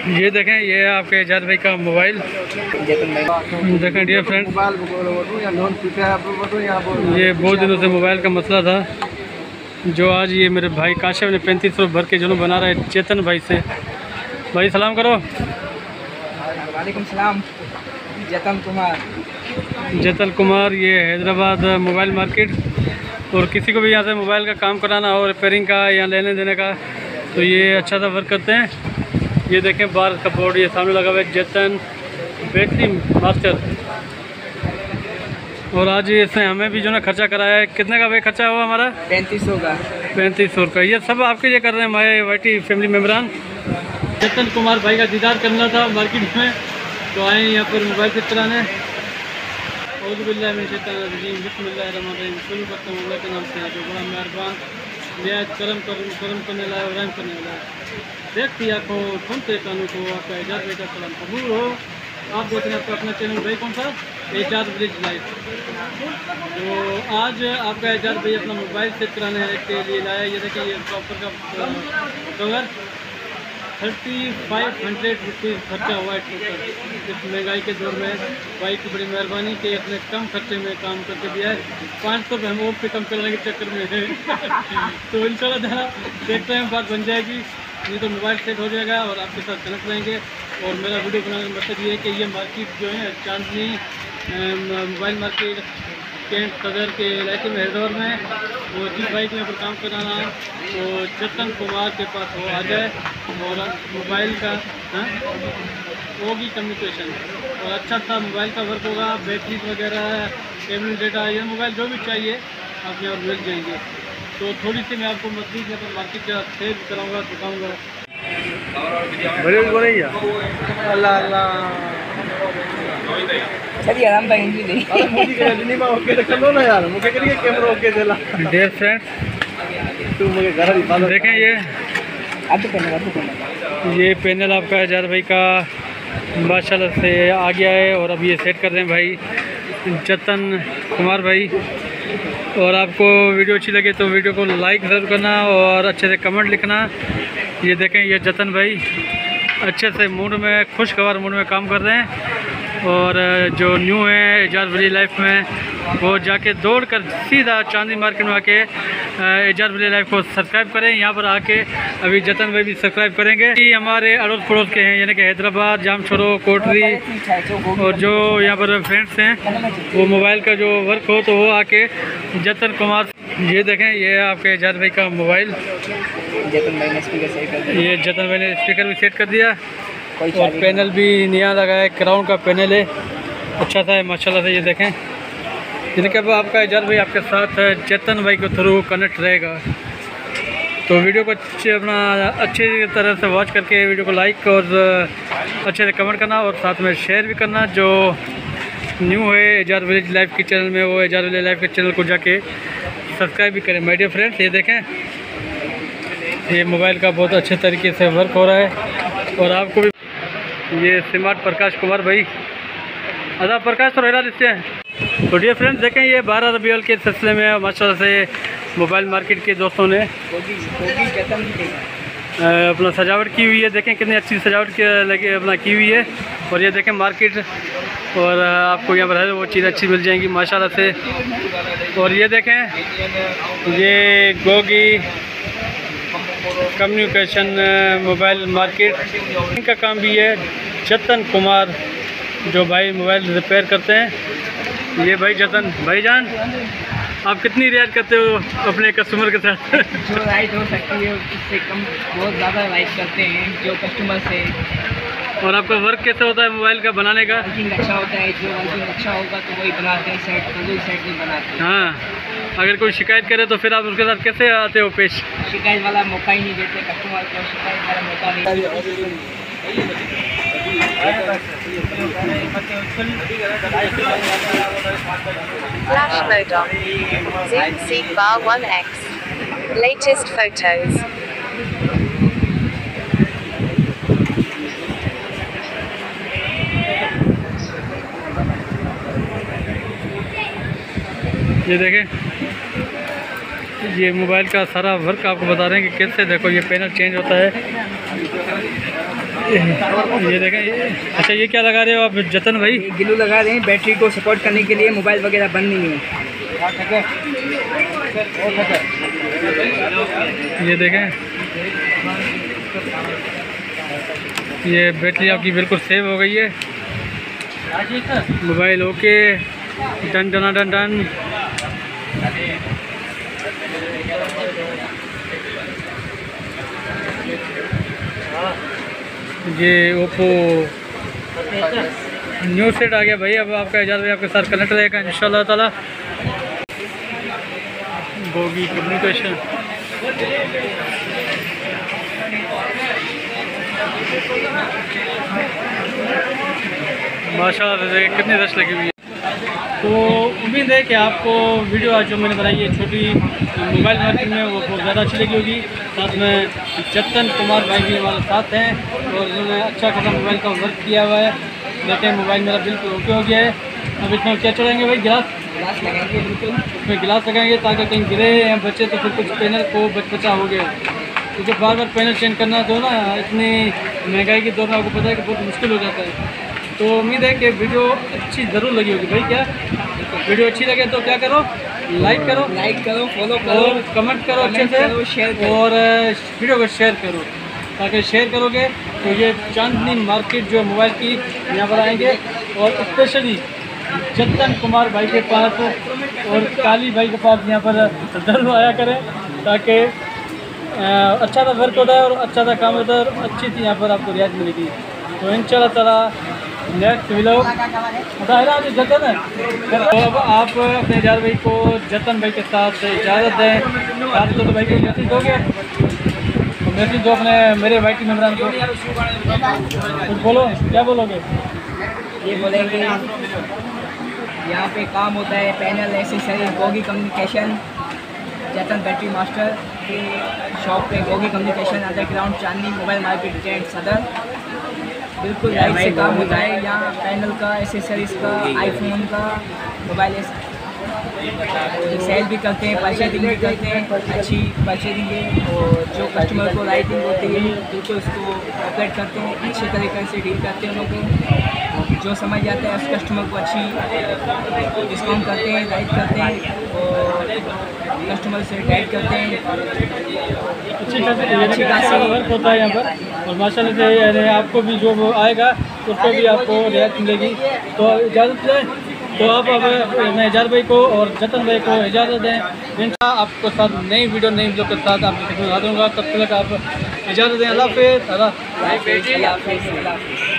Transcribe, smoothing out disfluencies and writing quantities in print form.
ये देखें, ये है आपके एजाज भाई का मोबाइल। देखें डियर फ्रेंड, ये बहुत दिनों से मोबाइल का मसला था, जो आज ये मेरे भाई काशिफ ने 3500 भर के जुनून बना रहे चेतन भाई से। भाई सलाम करो। वालेकुम सलाम। जतन कुमार, ये हैदराबाद मोबाइल मार्केट। और किसी को भी यहाँ से मोबाइल का काम कराना हो, रिपेयरिंग का या लेने देने का, तो ये अच्छा सा वर्क करते हैं। ये देखें बार का बोर्ड ये सामने लगा हुआ है, जतन बेहतरीन मास्टर। और आज इसने हमें भी जो ना खर्चा कराया है। कितने का भाई खर्चा हुआ हमारा? 3500 का। 3500 का। ये सब आपके लिए कर रहे हैं हमारे वाईटी फैमिली मेम्बरान। जतन कुमार भाई का दीदार करना था मार्केट में, तो आए यहाँ पर मोबाइल फिट कराने। बिस्मिल्लाहिर्रहमानिर्रहीम, बिस्मिल्लाहिर्रहमानिर्रहीम। शुरू करता हूँ अल्लाह के नाम से, जो बड़ा मेहरबान निहायत करम करने वाला है, रहम करने वाला है। देखती आँखों सुनते कानों को आपका एजाज भाई का सलाम कबूल हो। आप देख रहे हैं आपका अपना चैनल भाई कौन सा, एजाज विलेज लाइफ। तो आज आपका एजाज भाई अपना मोबाइल सेट कराने के लिए लाया। ये देखिए, ये प्रॉपर का कवर 3500 रुपीज़ खर्चा हुआ है टोटल। इस महंगाई के दौर में भाई की बड़ी मेहरबानी कि इतने कम खर्चे में काम करके दिया है। 500 हम और पे कम करने के चक्कर में है। तो इंशाल्लाह ताला देखते हैं, बात बन जाएगी। ये तो मोबाइल सेट हो जाएगा और आपके साथ कनेक्ट रहेंगे। और मेरा वीडियो बनाने का मतलब ये है कि ये मार्केट जो है चांदनी मोबाइल मार्केट कैंट सदर के इलाके में हैदराबाद में, वो जिस भाई को यहाँ पर काम कराना है तो जतन कुमार के पास वो आ जाए। और मोबाइल का होगी कम्युनिकेशन और अच्छा सा मोबाइल का वर्क होगा, बैटरी वगैरह, केबल डेटा, ये मोबाइल जो भी चाहिए आप यहाँ मिल जाएंगे। तो थोड़ी सी मैं आपको मजदूर यहाँ पर मार्केट का सेल कराऊँगा, दिखाऊँगा। अल्लाह अल्लाह चलिए आराम पाएंगे डियर फ्रेंड्स, देखें ये पैनल आपका एजाज भाई का माशाल्लाह से आ गया है। और अब ये सेट कर रहे हैं भाई जतन कुमार भाई। और आपको वीडियो अच्छी लगे तो वीडियो को लाइक ज़रूर करना और अच्छे से कमेंट लिखना। ये देखें, ये जतन भाई अच्छे से मूड में, खुशगवार मूड में काम कर रहे हैं। और जो न्यू है एजाज विलेज लाइफ में, वो जाके दौड़ कर सीधा चांदनी मार्केट में आके एजाज विलेज लाइफ को सब्सक्राइब करें। यहाँ पर आके अभी जतन भाई भी सब्सक्राइब करेंगे। ये हमारे अड़ोस पड़ोस के हैं, यानी कि हैदराबाद, जामशोरो, कोटरी। और जो यहाँ पर फ्रेंड्स हैं, वो मोबाइल का जो वर्क हो तो वो आके जतन कुमार। ये देखें, ये है आपके एजाज भाई का मोबाइल। जतन भाई ने स्पीकर सेट कर दिया। ये जतन भाई ने स्पीकर भी सेट कर दिया और पैनल भी नया लगा है, क्राउन का पैनल है, अच्छा सा है माशाल्लाह से। ये देखें, जिनके अब आपका एजाज भाई आपके साथ जतन भाई के थ्रू कनेक्ट रहेगा। तो वीडियो को अपना अच्छी तरह से वॉच करके वीडियो को लाइक और अच्छे से कमेंट करना और साथ में शेयर भी करना। जो न्यू है एजाज विलेज लाइफ के चैनल में, वो एजाज विलेज लाइफ के चैनल को जाके सब्सक्राइब भी करें माय डियर फ्रेंड्स। ये देखें, ये मोबाइल का बहुत अच्छे तरीके से वर्क हो रहा है। और आपको भी ये स्मार्ट प्रकाश कुमार भाई, आदाब प्रकाश और हैदराबाद इससे हैं। तो डियर फ्रेंड्स देखें, ये 12 रबीउल के सिलसिले में माशाल्लाह से मोबाइल मार्केट के दोस्तों ने अपना सजावट की हुई है। देखें कितनी अच्छी सजावट लगे अपना की हुई है। और ये देखें मार्केट, और आपको यहाँ पर है वो चीज़ अच्छी मिल जाएंगी माशाल्लाह से। और ये देखें, ये गोगी कम्युनिकेशन मोबाइल मार्केट, इनका काम भी है। जतन कुमार जो भाई मोबाइल रिपेयर करते हैं, ये भाई जतन भाईजान, आप कितनी रियायत करते हो अपने कस्टमर के साथ? जो राइट हो सकती है उससे कम, बहुत ज़्यादा राइट करते हैं जो कस्टमर से। और आपका वर्क कैसे होता है मोबाइल का बनाने का? वर्किंग अच्छा होता है, जो वर्किंग अच्छा होगा तो वही बनाते हैं सेट, तो वही सेट नहीं बनाते। हाँ, अगर कोई शिकायत करे तो फिर आप उसके साथ कैसे आते हो पेश? शिकायत वाला मौका ही नहीं देते कस्टमर को, शिकायत वाला मौका नहीं। Flash mode on. Zoom seek bar 1x. Latest photos. ये देखें, ये मोबाइल का सारा वर्क आपको बता रहे हैं कि कैसे। देखो ये पैनल चेंज होता है, ये देखें अच्छा ये क्या लगा रहे हो आप जतन भाई? ग्लू लगा रहे हैं बैटरी को सपोर्ट करने के लिए, मोबाइल वगैरह बंद नहीं है। ये देखें ये बैटरी आपकी बिल्कुल सेव हो गई है। Mobile okay, done done done done. ये ओप्पो न्यू सेट आ गया भाई। अब आपका एजाज भाई आपके साथ कनेक्ट रहेगा इंशाल्लाह ताला। गोगी कम्युनिकेशन माशाल्लाह से कितनी रश लगी हुई है। तो उम्मीद है कि आपको वीडियो आज जो मैंने बनाई है छोटी मोबाइल मार्केट में वो बहुत ज़्यादा अच्छी लगी होगी। साथ में जतन कुमार भाई भी हमारे साथ हैं और उन्होंने अच्छा खासा मोबाइल का वर्क किया हुआ है। देखें मोबाइल मेरा बिल्कुल ओके हो गया है। अब इसमें क्या चढ़ाएंगे भाई? गिलास लगाएंगे, बिल्कुल उसमें गिलास लगाएंगे ताकि कहीं गिरे या बचे तो फिर कुछ पैनल को बचा हो गया, क्योंकि बार बार पैनल चेंज करना तो ना इतनी महंगाई के दौर में आपको पता है कि बहुत मुश्किल हो जाता है। तो उम्मीद है कि वीडियो अच्छी ज़रूर लगी होगी भाई। क्या वीडियो अच्छी लगे तो क्या करो? लाइक करो, फॉलो करो और कमेंट करो अच्छे से, शेयर और वीडियो को शेयर करो। ताकि शेयर करोगे तो ये चांदनी मार्केट जो मोबाइल की यहाँ पर आएंगे और स्पेशली जतन कुमार भाई के पास और काली भाई के पास यहाँ पर ज़रूर आया करें, ताकि अच्छा सा वर्क होता है और अच्छा सा काम होता है और अच्छी थी यहाँ पर आपको रियायत मिलेगी। तो इंशाल्लाह ताला नेक्स्ट व्लॉग जतन है। तो अब आप अपने एजाज भाई को जतन भाई के साथ इजाज़त दें। साथ तो भाई को मैसेज दोगे, तो मैसेज दो अपने मेरे भाई की मेम्बरान को, कुछ बोलो। क्या बोलोगे? ये बोलेंगे यहाँ पे काम होता है पैनल एसेसरी गोगी कम्युनिकेशन, जतन बैटरी मास्टर की शॉप पे गोगी कम्युनिकेशन अंडरग्राउंड चांदनी मोबाइल मार्केट ट्रेंड सदर। बिल्कुल राइट से काम होता है यहाँ पैनल का, एसेसरीज का, आईफोन का, मोबाइल सेल भी करते हैं, परचेजिंग भी करते हैं, अच्छी परचेजिंग है। और जो कस्टमर को राइटिंग होती है बिल्कुल उसको ऑपरेट करते हैं, अच्छे तरीके से डील करते हैं उन लोगों को। जो समझ जाता है उस कस्टमर को अच्छी डिस्काउंट करते हैं, राइट करते हैं और कस्टमर से गाइड करते हैं। अच्छी खासी वर्क होता है यहाँ पर और माशाल्लाह से यानी आपको भी जो आएगा उसको भी आपको रियायत मिलेगी। तो इजाज़त दें। तो आप अब मैं एजाज भाई को और जतन भाई को इजाज़त दें। इंशाल्लाह आपको साथ नई वीडियो नई ब्लॉग के साथ आपको दिखा दूँगा। तब तक आप इजाज़त दें। अल्लाह हाफ़िज़। अल्लाह हाफ़िज़।